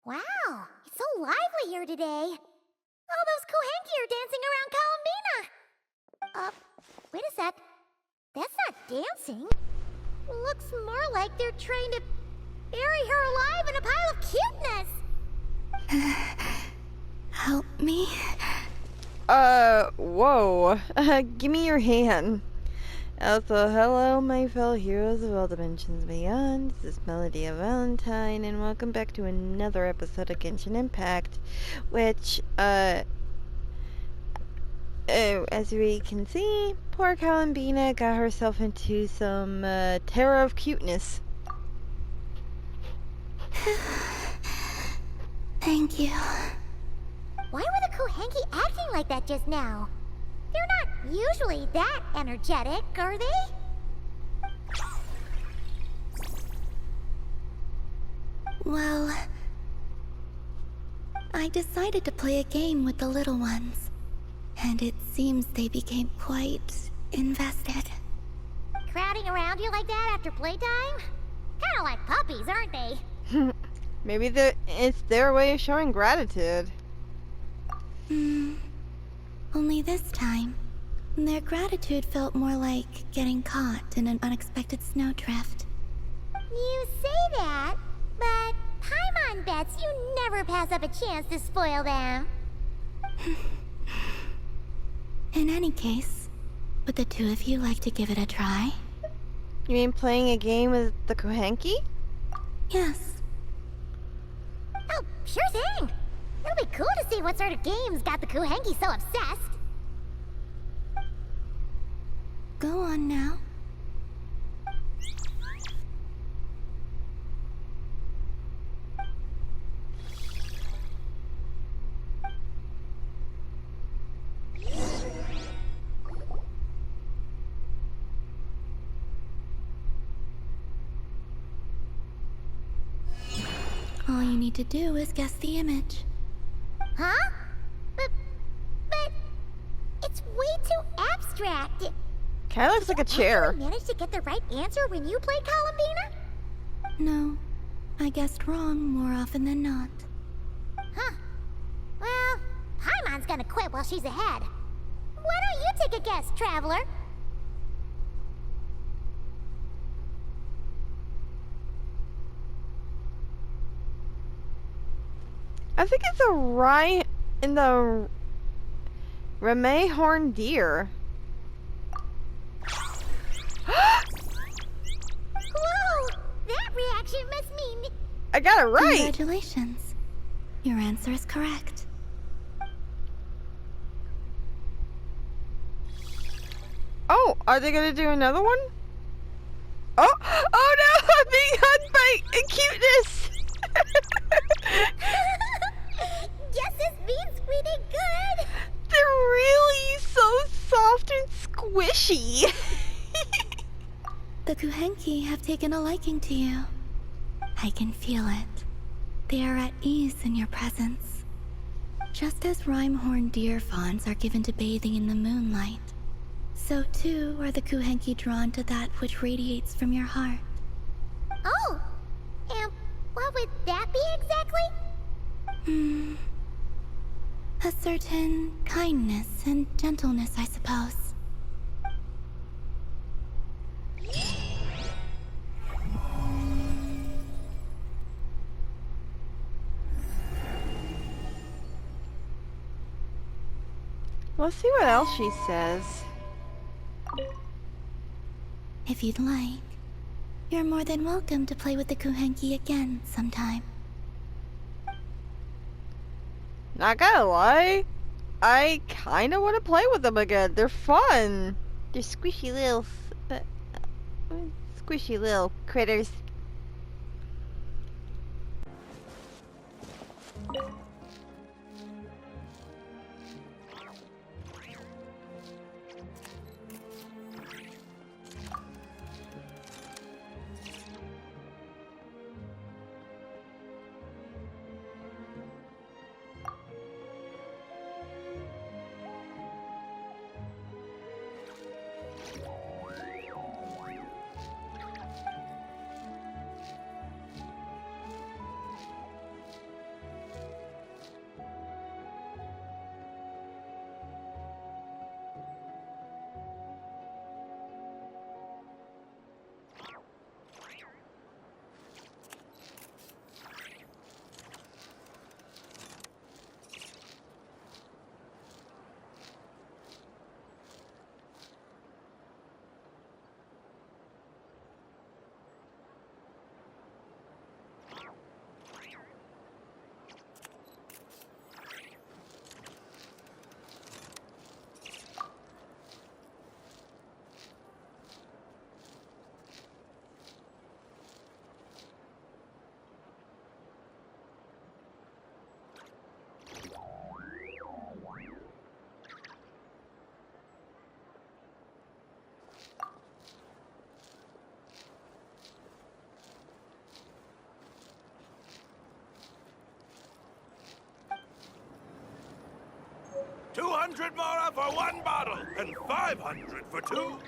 Wow, it's so lively here today. All those Kohenki are dancing around Columbina. Wait a sec. That's not dancing. Looks more like they're trying to bury her alive in a pile of cuteness. Help me? Whoa. Give me your hand. Also, hello, my fellow heroes of all dimensions beyond. This is Melody of Valentine, and welcome back to another episode of Genshin Impact, which, as we can see, poor Columbina got herself into some, terror of cuteness. Thank you. Why were the Kohenki acting like that just now? They're not usually that energetic, are they? Well, I decided to play a game with the little ones, and it seems they became quite invested. Crowding around you like that after playtime? Kinda like puppies, aren't they? Maybe it's their way of showing gratitude. Only this time, their gratitude felt more like getting caught in an unexpected snowdrift. You say that, but Paimon bets you never pass up a chance to spoil them. In any case, would the two of you like to give it a try? You mean playing a game with the Kohenki? Yes. Oh, sure thing. It'll be cool to see what sort of games got the Kohenki so obsessed. Go on now. All you need to do is guess the image. Huh? But it's way too abstract. Kinda looks like a chair. Actually managed to get the right answer when you played Columbina? No, I guessed wrong more often than not. Huh. Well, Paimon's gonna quit while she's ahead. Why don't you take a guess, Traveler? I think it's a Ramay horned deer. Whoa! That reaction must mean... I got it right! Congratulations. Your answer is correct. Oh, are they gonna do another one? Oh no! I'm being hugged by cuteness! Guess this means we did good! They're really so soft and squishy. The Kuhenki have taken a liking to you. I can feel it. They are at ease in your presence. Just as rhyme-horned deer fawns are given to bathing in the moonlight, so too are the Kuhenki drawn to that which radiates from your heart. Oh! And what would that be exactly? A certain kindness and gentleness, I suppose. Let's see what else she says. If you'd like, you're more than welcome to play with the Kuhenki again sometime. Not gonna lie, I kinda wanna play with them again. They're fun. They're squishy little critters. 200 more for one bottle, and 500 for two.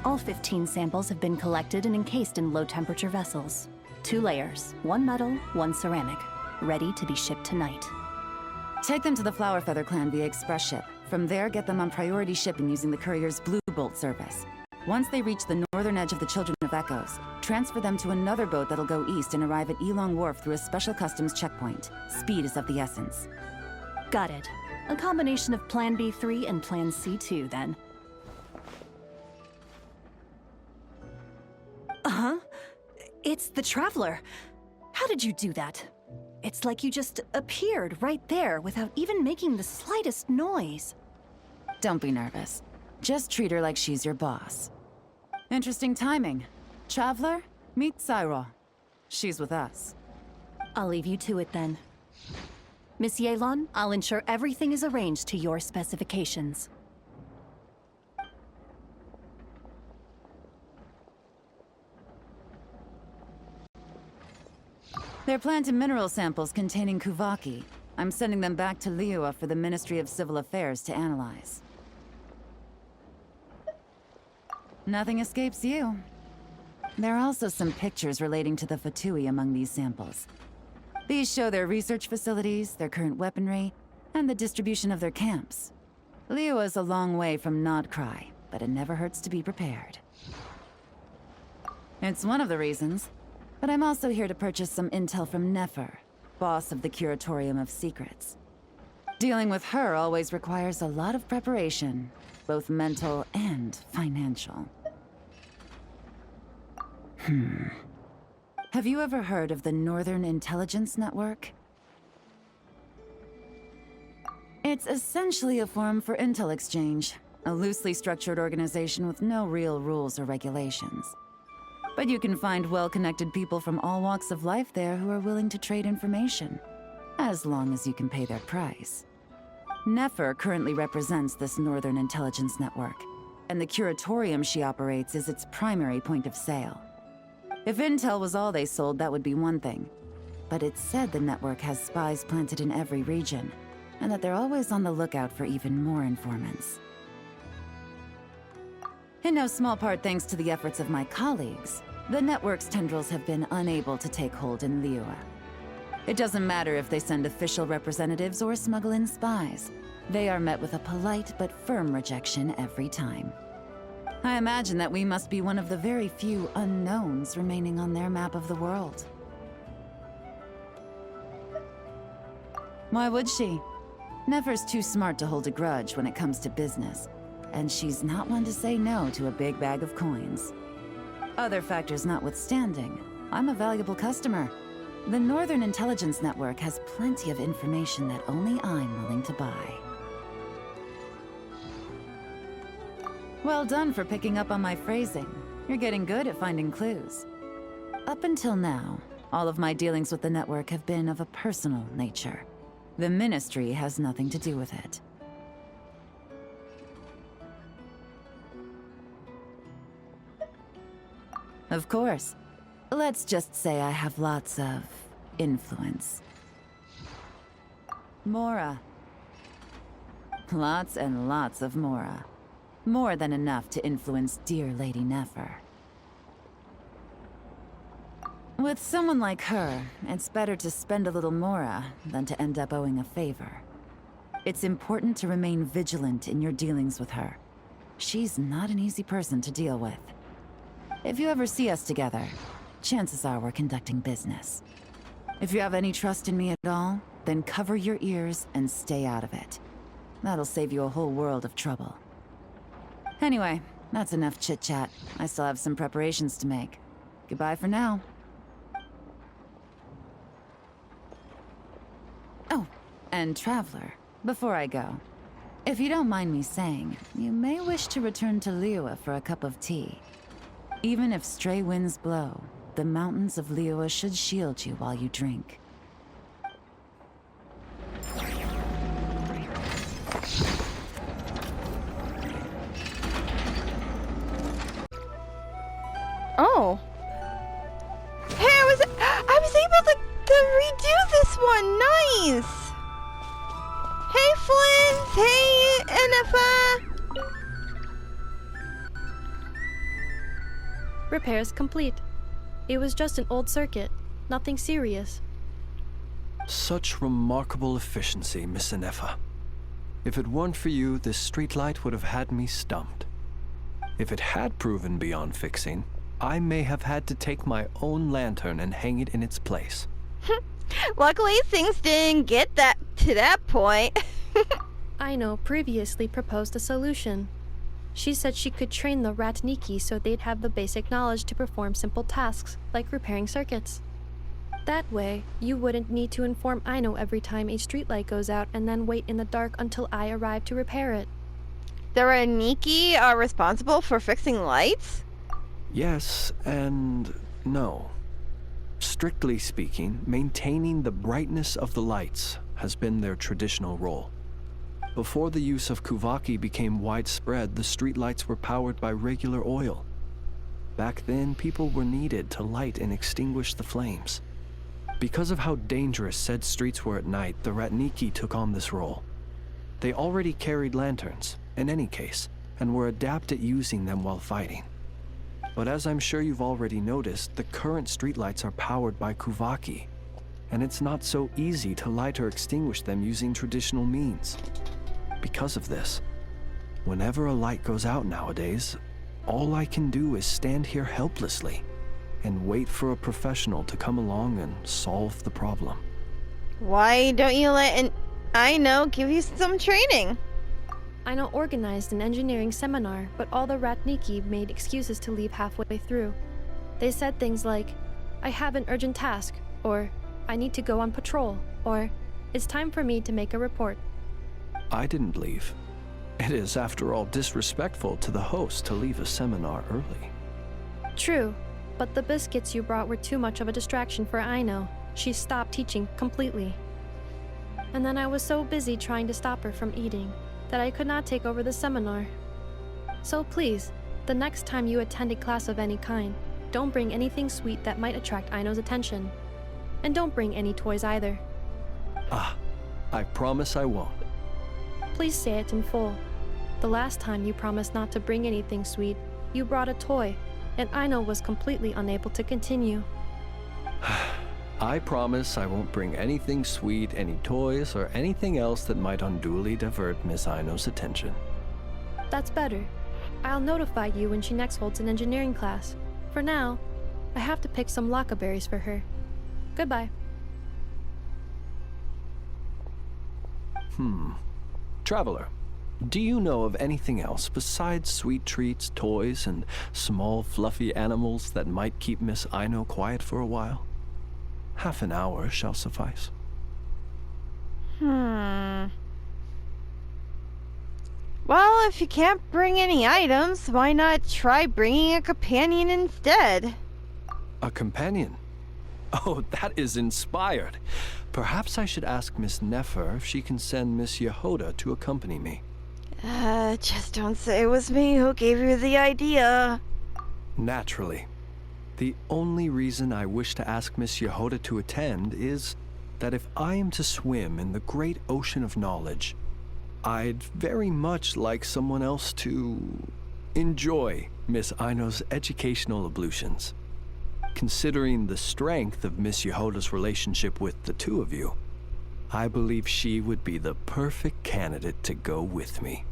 All 15 samples have been collected and encased in low-temperature vessels. 2 layers, 1 metal, 1 ceramic, ready to be shipped tonight. Take them to the Flower Feather clan via express ship. From there, get them on priority shipping using the courier's Blue Bolt service. Once they reach the northern edge of the Children of Echoes, transfer them to another boat that'll go east and arrive at Elong Wharf through a special customs checkpoint. Speed is of the essence. Got it. A combination of Plan B3 and Plan C2, then. Uh-huh. It's the Traveler. How did you do that? It's like you just appeared right there without even making the slightest noise. Don't be nervous. Just treat her like she's your boss. Interesting timing. Traveler, meet Cyril. She's with us. I'll leave you to it then. Miss Yelan, I'll ensure everything is arranged to your specifications. They're plant and mineral samples containing Kuvaki. I'm sending them back to Liua for the Ministry of Civil Affairs to analyze. Nothing escapes you. There are also some pictures relating to the Fatui among these samples. These show their research facilities, their current weaponry, and the distribution of their camps. Liua is a long way from Nodcry, but it never hurts to be prepared. It's one of the reasons. But I'm also here to purchase some intel from Nefer, boss of the Curatorium of Secrets. Dealing with her always requires a lot of preparation, both mental and financial. Have you ever heard of the Northern Intelligence Network? It's essentially a forum for intel exchange, a loosely structured organization with no real rules or regulations. But you can find well-connected people from all walks of life there who are willing to trade information, as long as you can pay their price. Nefer currently represents this Northern Intelligence Network, and the Curatorium she operates is its primary point of sale. If intel was all they sold, that would be one thing. But it's said the network has spies planted in every region, and that they're always on the lookout for even more informants. In no small part thanks to the efforts of my colleagues, the network's tendrils have been unable to take hold in Liua. It doesn't matter if they send official representatives or smuggle in spies. They are met with a polite but firm rejection every time. I imagine that we must be one of the very few unknowns remaining on their map of the world. Why would she? Nefer's too smart to hold a grudge when it comes to business. And she's not one to say no to a big bag of coins. Other factors notwithstanding, I'm a valuable customer. The Northern Intelligence Network has plenty of information that only I'm willing to buy. Well done for picking up on my phrasing. You're getting good at finding clues. Up until now, all of my dealings with the network have been of a personal nature. The Ministry has nothing to do with it. Of course. Let's just say I have lots of influence. Mora. Lots and lots of Mora. More than enough to influence dear Lady Nefer. With someone like her, it's better to spend a little Mora than to end up owing a favor. It's important to remain vigilant in your dealings with her. She's not an easy person to deal with. If you ever see us together, chances are we're conducting business. If you have any trust in me at all, then cover your ears and stay out of it. That'll save you a whole world of trouble. Anyway, that's enough chit-chat. I still have some preparations to make. Goodbye for now. Oh, and Traveler, before I go, if you don't mind me saying, you may wish to return to Liyue for a cup of tea. Even if stray winds blow, the mountains of Liyue should shield you while you drink. Oh. Hey, I was able to redo this one. Nice. Hey, Flint. Hey, Enfa. Repairs complete. It was just an old circuit. Nothing serious. Such remarkable efficiency, Miss Enfa. If it weren't for you, this streetlight would have had me stumped. If it had proven beyond fixing, I may have had to take my own lantern and hang it in its place. Luckily, things didn't get to that point. Aino previously proposed a solution. She said she could train the Ratniki so they'd have the basic knowledge to perform simple tasks, like repairing circuits. That way, you wouldn't need to inform Aino every time a streetlight goes out and then wait in the dark until I arrive to repair it. The Ratniki are responsible for fixing lights? Yes and no. Strictly speaking, maintaining the brightness of the lights has been their traditional role. Before the use of Kuvaki became widespread, the streetlights were powered by regular oil. Back then, people were needed to light and extinguish the flames. Because of how dangerous said streets were at night, the Ratniki took on this role. They already carried lanterns, in any case, and were adept at using them while fighting. But as I'm sure you've already noticed, the current streetlights are powered by Kuvaki, and it's not so easy to light or extinguish them using traditional means. Because of this, whenever a light goes out nowadays, all I can do is stand here helplessly and wait for a professional to come along and solve the problem. Why don't you let Aino give you some training? Aino organized an engineering seminar, but all the Ratniki made excuses to leave halfway through. They said things like, I have an urgent task, or I need to go on patrol, or it's time for me to make a report. I didn't leave. It is, after all, disrespectful to the host to leave a seminar early. True, but the biscuits you brought were too much of a distraction for Aino. She stopped teaching completely. And then I was so busy trying to stop her from eating that I could not take over the seminar. So please, the next time you attend a class of any kind, don't bring anything sweet that might attract Aino's attention. And don't bring any toys either. Ah, I promise I won't. Please say it in full. The last time you promised not to bring anything sweet, you brought a toy, and Aino was completely unable to continue. I promise I won't bring anything sweet, any toys, or anything else that might unduly divert Miss Aino's attention. That's better. I'll notify you when she next holds an engineering class. For now, I have to pick some laka berries for her. Goodbye. Traveler, Do you know of anything else besides sweet treats, toys, and small fluffy animals that might keep Miss Aino quiet for a while? Half an hour shall suffice. Well, if you can't bring any items, why not try bringing a companion instead? A companion? Oh, that is inspired. Perhaps I should ask Miss Nefer if she can send Miss Yehoda to accompany me. Just don't say it was me who gave you the idea. Naturally. The only reason I wish to ask Miss Yehoda to attend is that if I am to swim in the great ocean of knowledge, I'd very much like someone else to enjoy Miss Aino's educational ablutions. Considering the strength of Miss Yehoda's relationship with the two of you, I believe she would be the perfect candidate to go with me.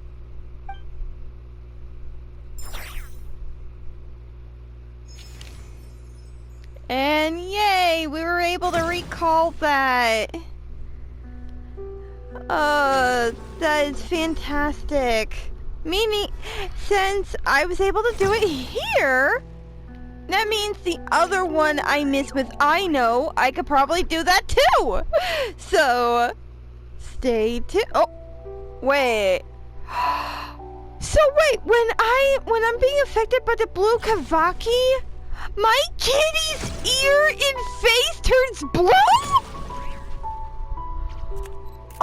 And yay, we were able to recall that. That is fantastic. Meaning, since I was able to do it here, that means the other one I missed with Aino, I could probably do that too. So, stay tuned. Oh, wait. So wait, when I'm being affected by the blue Kavaki, my kitty's ear and face turns blue?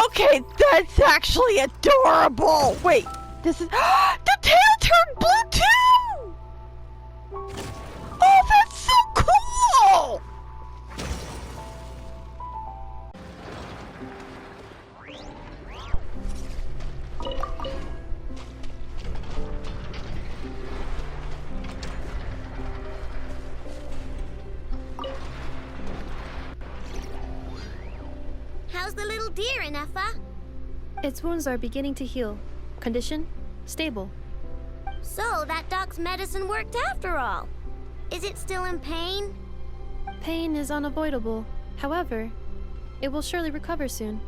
Okay, that's actually adorable. Wait, this is the tail turned blue too. Oh, that's so cool. How's the little deer, Inefa? Its wounds are beginning to heal. Condition? Stable. So, that dog's medicine worked after all. Is it still in pain? Pain is unavoidable. However, it will surely recover soon.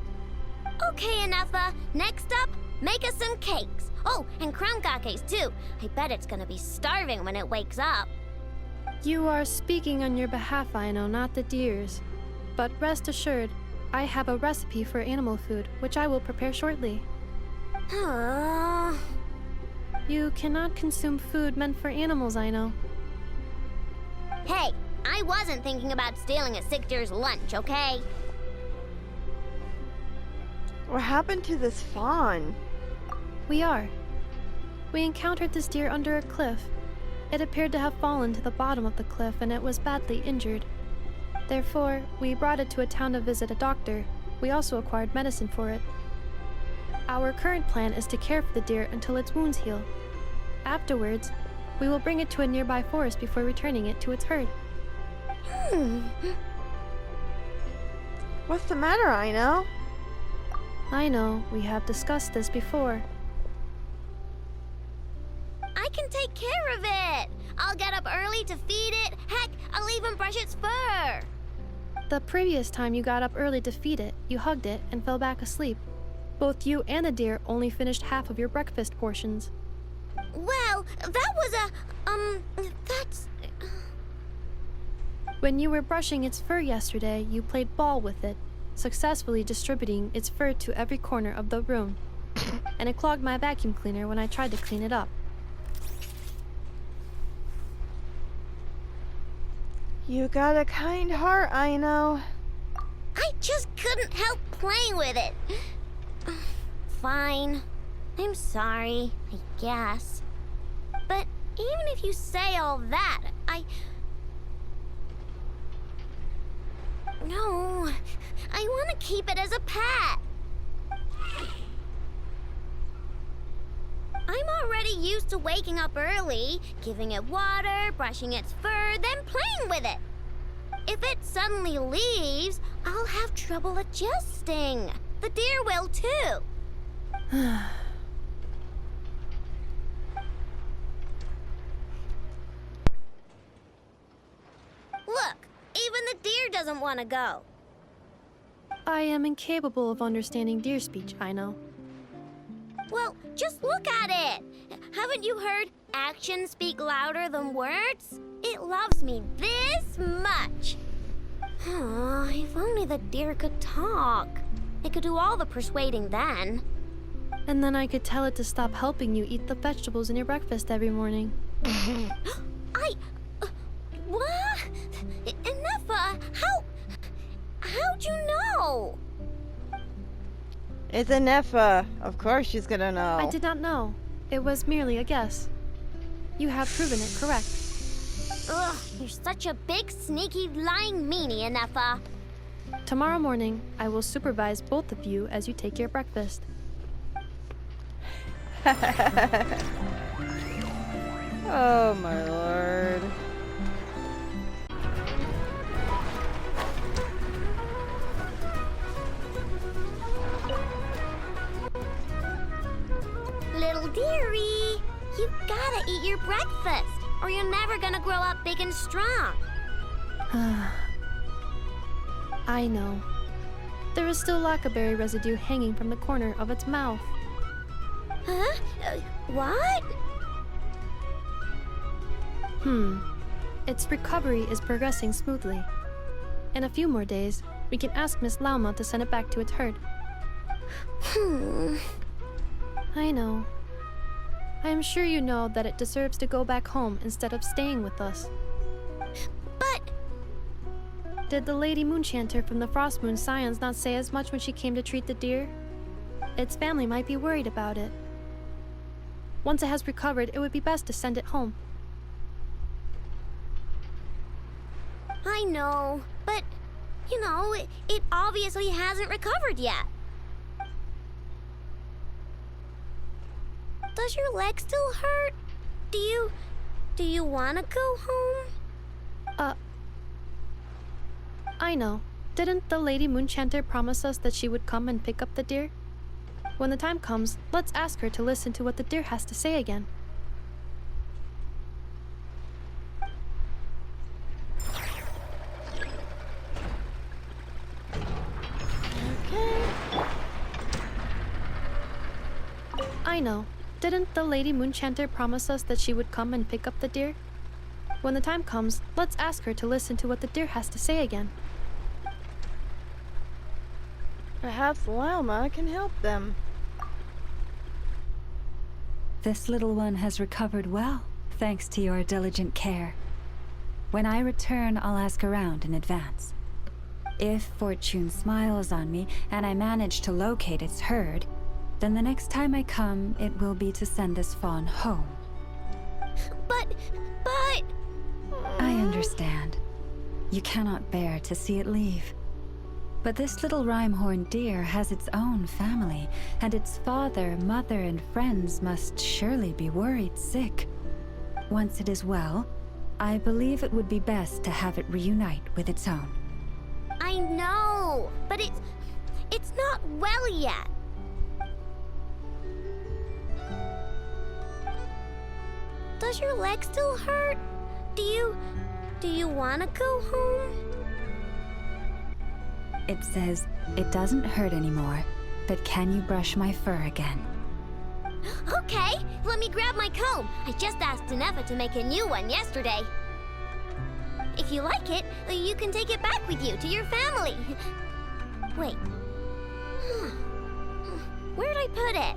Okay, Inefa. Next up, make us some cakes. Oh, and crown cakes too. I bet it's gonna be starving when it wakes up. You are speaking on your behalf, Aino, not the deer's. But rest assured, I have a recipe for animal food, which I will prepare shortly. You cannot consume food meant for animals, Aino. Hey, I wasn't thinking about stealing a sick deer's lunch, okay? What happened to this fawn? We encountered this deer under a cliff. It appeared to have fallen to the bottom of the cliff and it was badly injured. Therefore, we brought it to a town to visit a doctor. We also acquired medicine for it. Our current plan is to care for the deer until its wounds heal. Afterwards, we will bring it to a nearby forest before returning it to its herd. What's the matter, Aino? I know, we have discussed this before. I can take care of it. I'll get up early to feed it. Heck, I'll even brush its fur. The previous time you got up early to feed it, you hugged it and fell back asleep. Both you and the deer only finished half of your breakfast portions. Well, that was that's... When you were brushing its fur yesterday, you played ball with it, successfully distributing its fur to every corner of the room. And it clogged my vacuum cleaner when I tried to clean it up. You got a kind heart, Aino. I just couldn't help playing with it. Fine. I'm sorry, I guess. But even if you say all that, No, I want to keep it as a pet. I'm already used to waking up early, giving it water, brushing its fur, then playing with it. If it suddenly leaves, I'll have trouble adjusting. The deer will too. Look, even the deer doesn't want to go. I am incapable of understanding deer speech, I know. Well, Just look at it. Haven't you heard actions speak louder than words? It loves me this much. If only the deer could talk. It could do all the persuading then. And then I could tell it to stop helping you eat the vegetables in your breakfast every morning. What? Enough, how'd you know? It's a Neffa. Of course she's gonna know. I did not know. It was merely a guess. You have proven it correct. Ugh, you're such a big, sneaky, lying meanie, Enough. Tomorrow morning, I will supervise both of you as you take your breakfast. Oh my lord. Little dearie, you gotta eat your breakfast, or you're never gonna grow up big and strong. I know. There is still lacquerberry residue hanging from the corner of its mouth. Huh? What? Its recovery is progressing smoothly. In a few more days, we can ask Miss Lauma to send it back to its herd. I know. I am sure you know that it deserves to go back home instead of staying with us. But... Did the Lady Moonchanter from the Frost Moon Scions not say as much when she came to treat the deer? Its family might be worried about it. Once it has recovered, it would be best to send it home. I know, but, you know, it obviously hasn't recovered yet. Does your leg still hurt? Do you want to go home? I know. Didn't the Lady Moonchanter promise us that she would come and pick up the deer? When the time comes, let's ask her to listen to what the deer has to say again. I know. Didn't the Lady Moonchanter promise us that she would come and pick up the deer? When the time comes, let's ask her to listen to what the deer has to say again. Perhaps Lauma can help them. This little one has recovered well, thanks to your diligent care. When I return, I'll ask around in advance. If fortune smiles on me and I manage to locate its herd, then the next time I come, it will be to send this fawn home. But... I understand. You cannot bear to see it leave. But this little rhyme-horned deer has its own family, and its father, mother, and friends must surely be worried sick. Once it is well, I believe it would be best to have it reunite with its own. I know, but it's not well yet. Does your leg still hurt? Do you want to go home? It says it doesn't hurt anymore, but can you brush my fur again? Okay, let me grab my comb. I just asked Nefa to make a new one yesterday. If you like it, you can take it back with you to your family. Wait. Where'd I put it?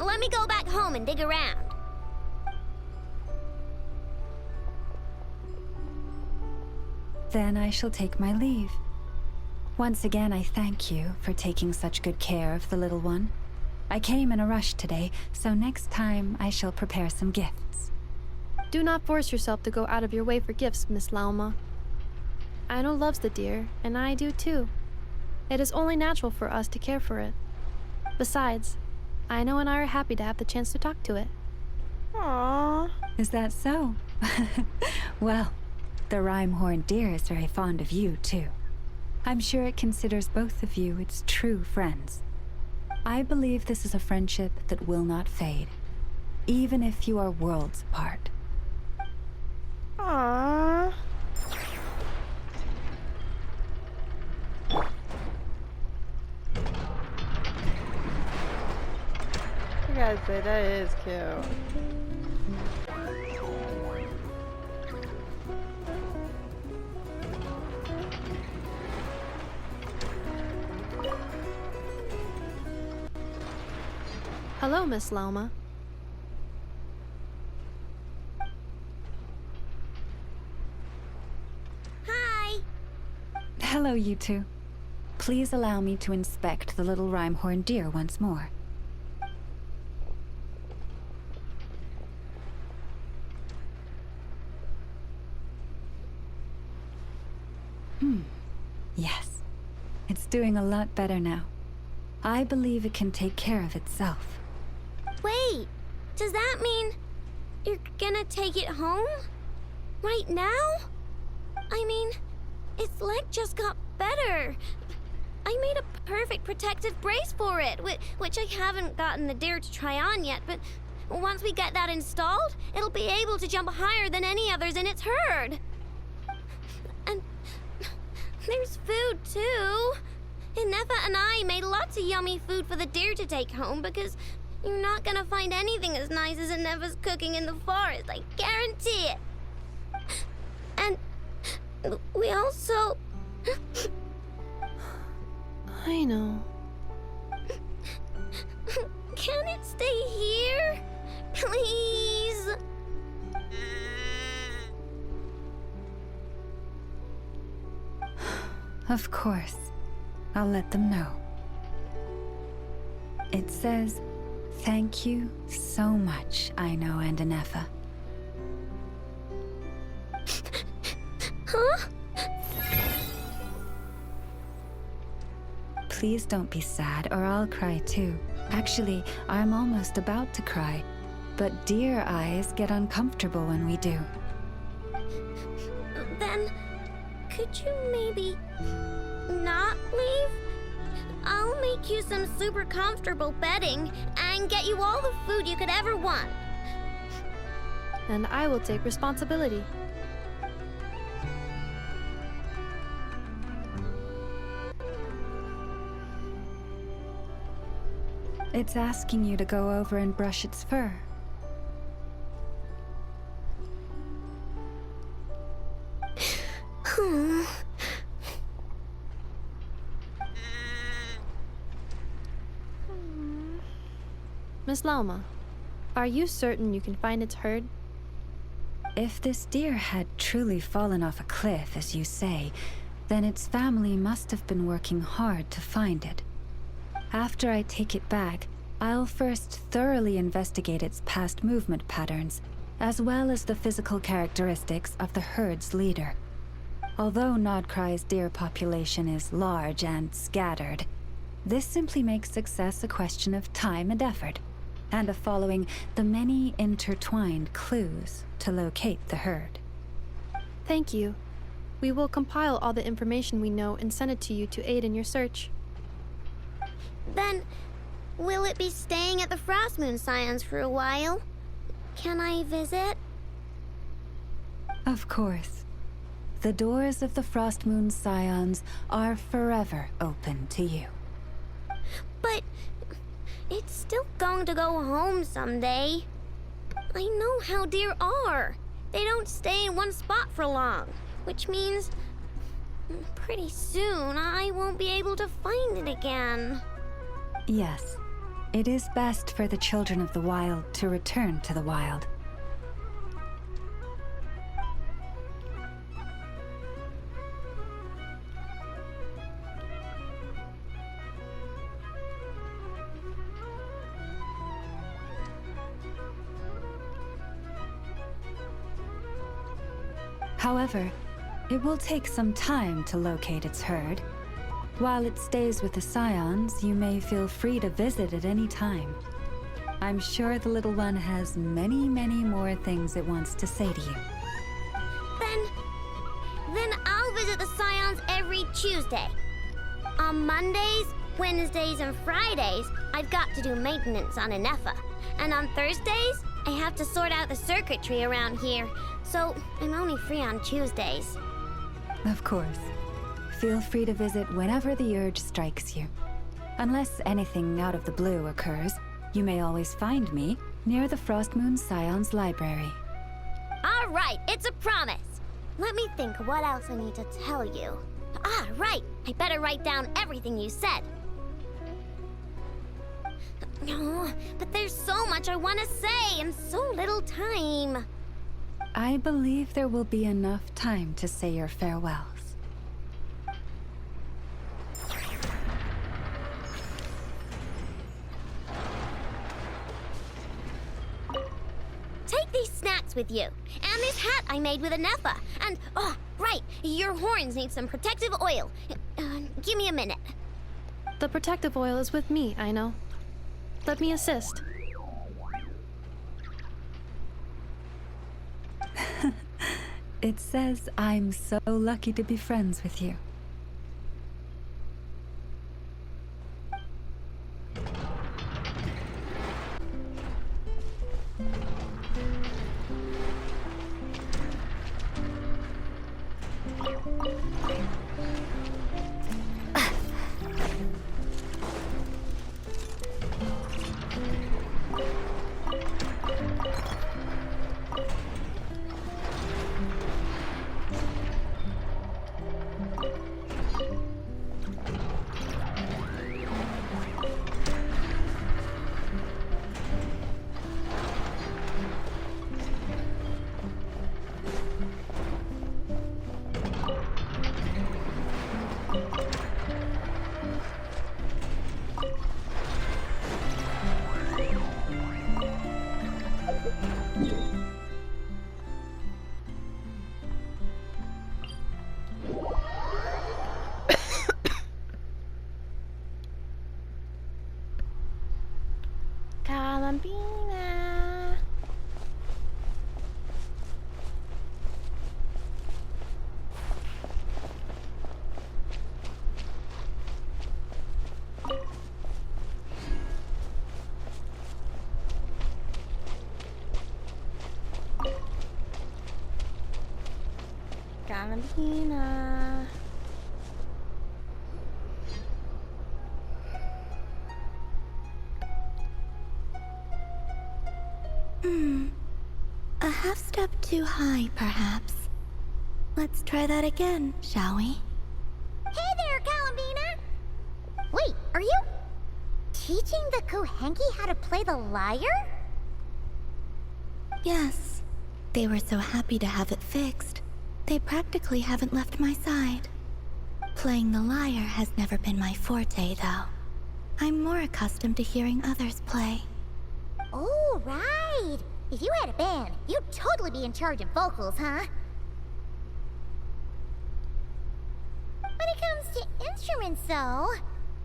Let me go back home and dig around. Then I shall take my leave. Once again, I thank you for taking such good care of the little one. I came in a rush today, so next time I shall prepare some gifts. Do not force yourself to go out of your way for gifts, Miss Lauma. Aino loves the deer, and I do too. It is only natural for us to care for it. Besides, Aino and I are happy to have the chance to talk to it. Aww. Is that so? Well, the rhyme-horned deer is very fond of you, too. I'm sure it considers both of you its true friends. I believe this is a friendship that will not fade, even if you are worlds apart. Aww. We got gotta say, that is cute. Hello, Miss Lauma. Hi. Hello, you two. Please allow me to inspect the little Rimehorn deer once more. Yes. It's doing a lot better now. I believe it can take care of itself. Wait, does that mean you're gonna take it home? Right now? I mean, its leg just got better. I made a perfect protective brace for it, which I haven't gotten the deer to try on yet, but once we get that installed, it'll be able to jump higher than any others in its herd. And there's food, too. Inefa and I made lots of yummy food for the deer to take home because you're not gonna find anything as nice as Inefa's cooking in the forest, I guarantee it. And we also... I know. Can it stay here? Please? Of course. I'll let them know. It says, "Thank you so much, Aino and Inefa." Huh? Please don't be sad, or I'll cry too. Actually, I'm almost about to cry. But deer eyes get uncomfortable when we do. Then, could you maybe not leave? I'll make you some super comfortable bedding and get you all the food you could ever want. And I will take responsibility. It's asking you to go over and brush its fur. Miss Lauma, are you certain you can find its herd? If this deer had truly fallen off a cliff, as you say, then its family must have been working hard to find it. After I take it back, I'll first thoroughly investigate its past movement patterns, as well as the physical characteristics of the herd's leader. Although Nodcry's deer population is large and scattered, this simply makes success a question of time and effort, and of following the many intertwined clues to locate the herd. Thank you. We will compile all the information we know and send it to you to aid in your search. Then, will it be staying at the Frost Moon Scions for a while? Can I visit? Of course. The doors of the Frost Moon Scions are forever open to you. But it's still going to go home someday. I know how deer are. They don't stay in one spot for long, which means pretty soon I won't be able to find it again. Yes, it is best for the children of the wild to return to the wild. However, it will take some time to locate its herd. While it stays with the Scions, you may feel free to visit at any time. I'm sure the little one has many, many more things it wants to say to you. Then I'll visit the Scions every Tuesday. On Mondays, Wednesdays, and Fridays, I've got to do maintenance on Inefa. And on Thursdays, I have to sort out the circuitry around here, so I'm only free on Tuesdays. Of course. Feel free to visit whenever the urge strikes you. Unless anything out of the blue occurs, You may always find me near the Frostmoon Scion's library. All right, it's a promise. Let me think what else I need to tell you. Ah, right. I better write down everything you said. No, but there's so much I want to say and so little time. I believe there will be enough time to say your farewells. Take these snacks with you, and this hat I made with a Nepha. And, oh, right, your horns need some protective oil. Give me a minute. The protective oil is with me, I know. Let me assist. It says I'm so lucky to be friends with you. Columbina. Columbina. A half step too high, perhaps. Let's try that again, shall we? Hey there, Columbina! Wait, are you teaching the Kuhenki how to play the lyre? Yes. They were so happy to have it fixed. They practically haven't left my side. Playing the lyre has never been my forte, though. I'm more accustomed to hearing others play. Oh, right! If you had a band, you'd totally be in charge of vocals, huh? When it comes to instruments, though,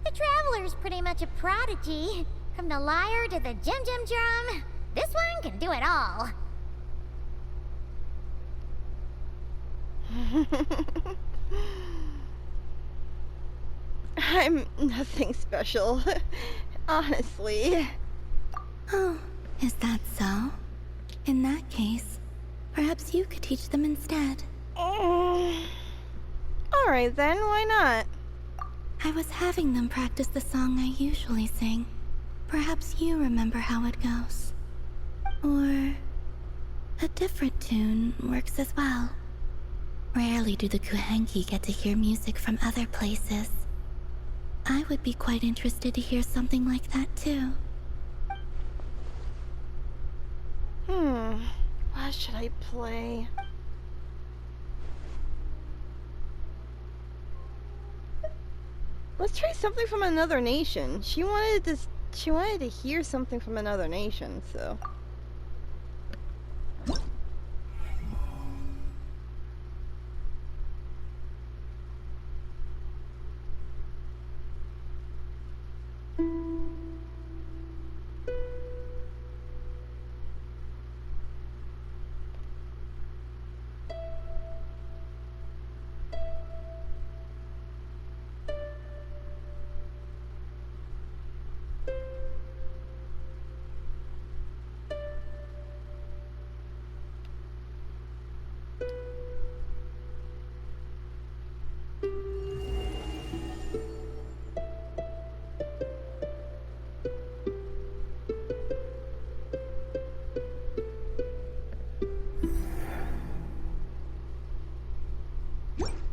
the Traveler's pretty much a prodigy. From the lyre to the jim-jim drum, this one can do it all. I'm nothing special. Honestly. Oh, is that so? In that case, perhaps you could teach them instead. Alright then, why not? I was having them practice the song I usually sing. Perhaps you remember how it goes. Or a different tune works as well. Rarely do the Kuhenki get to hear music from other places. I would be quite interested to hear something like that too. What should I play? Let's try something from another nation. She wanted to hear something from another nation, so.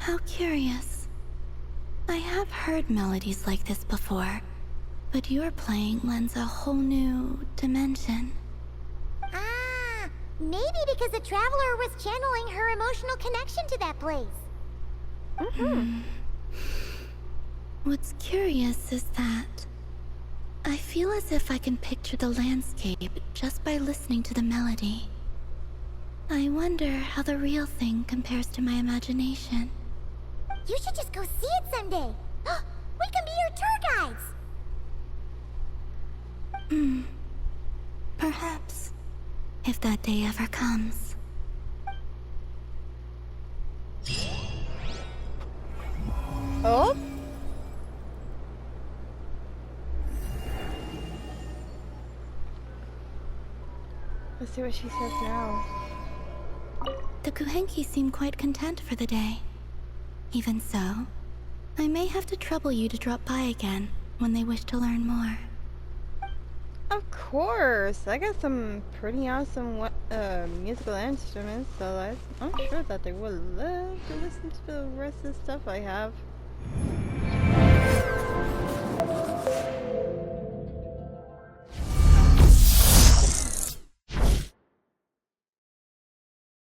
How curious. I have heard melodies like this before, but your playing lends a whole new dimension. Ah, maybe because the traveler was channeling her emotional connection to that place. What's curious is that I feel as if I can picture the landscape just by listening to the melody. I wonder how the real thing compares to my imagination. You should just go see it someday. We can be your tour guides. Perhaps, if that day ever comes. Oh? Let's see what she says now. The Kuhenki seem quite content for the day. Even so, I may have to trouble you to drop by again when they wish to learn more. Of course! I got some pretty awesome musical instruments, so I'm sure that they would love to listen to the rest of the stuff I have.